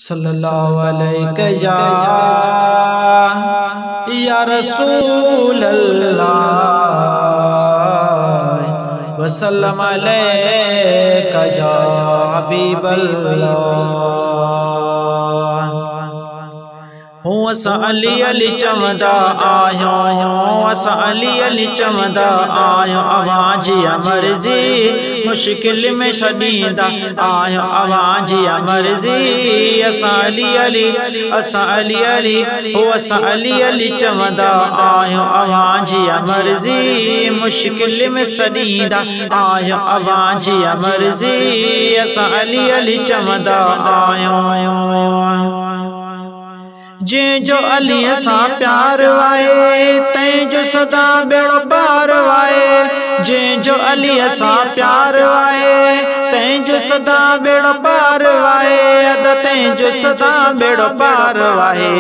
सल्लल्लाहु अलैहि या रसूल अल्लाह वसल्लम अलैका या हबीब अल्लाह। हूँ असां अली अली चवंदा आहियूं, असां अली अली चवंदा आहियूं, अवां जी मर्ज़ी मुश्किल में छॾींदा आहियूं, अवां जी मर्ज़ी। असां अली अली हो असां अली अली चवंदा आहियूं, अवां जी मर्ज़ी मुश्किल में छॾींदा आहियूं, अवां जी मर्ज़ी। असां अली अली चवंदा आहियूं। जंहिंजो अलीअ सां प्यार वाहे तंहिंजो सदा बेड़ो पार वाहे, जंहिंजो अलीअ सां प्यार वाहे तंहिंजो सदा बेड़ो पार वाहे, अद तंहिंजो सदा बेड़ो पार वाहे।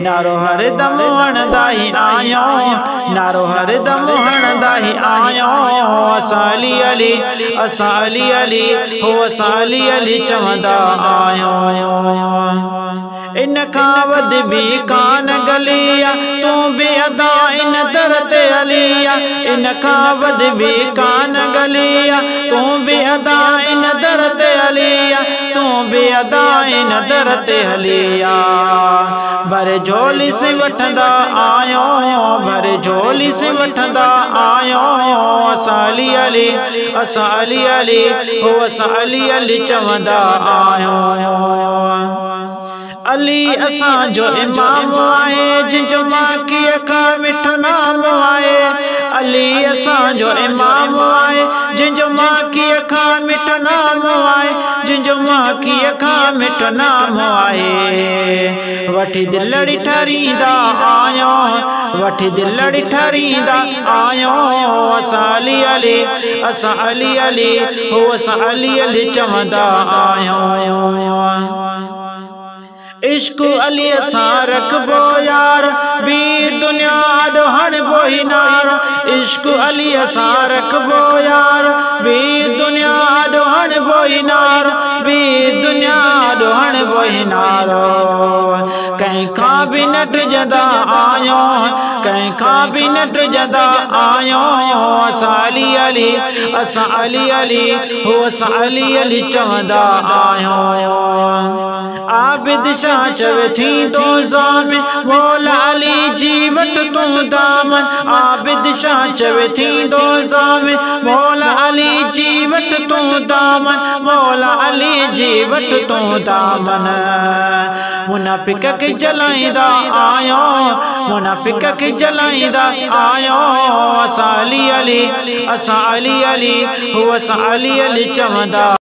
नारो हरदम हणंदा ई आहियूं, नारो हरदम हणंदा ई आहियूं, असां अली अली हो असां अली अली चवंदा आहियूं। इन खां वध बि कान गलिया तूं बि अदा इन दर ते अलिया, इन खां वध बि कान गलिया तूं बि अदा इन दर ते अलिया, तूं बि अदा इन दर ते हलिया। भर झोली से वठंदा आहियूं, भर झोली से वठंदा आहियूं, असां अली अली हो असां अली अली चवंदा आहियूं। अली असांजो इमाम आहे जिंजो माखीअ खां मिठो नाम आहे, अली असांजो इमाम आहे जिंजो माखीअ खां मिठो नाम आहे, जिंजो माखीअ खां मिठो नाम आहे। वठी दिलड़ी ठरींदा आहियूं, वठी दिलड़ी ठरींदा आहियूं, असां अली अली हो असां अली अली चवंदा आहियूं। इश्क अली सां रखबो यार बी दुनिया ॾो हणबो ही नार, इश्क अली सां रखबो यार बी दुनिया ॾो हणबो ही नार, बी दुनिया ॾो हणबो ही नार। कंहिंखां बि न डिॼंदा आहियूं, कंहिंखां बि न डिॼंदा आहियूं, असां अली अली हो असां अली अली चवंदा आहियूं। आबिद शाह चवे थींदो ज़ामिन मौला अली जी वट तूं दामन, आबिद शाह चवे थींदो ज़ामिन मौला अली जी वट तूं दामन, मौला अली जी वट तूं दामन। मुनाफिक खे जलाईंदा आहियूं, मुनाफिक खे जलाईंदा आहियूं, असां अली अली हो असां अली अली चवंदा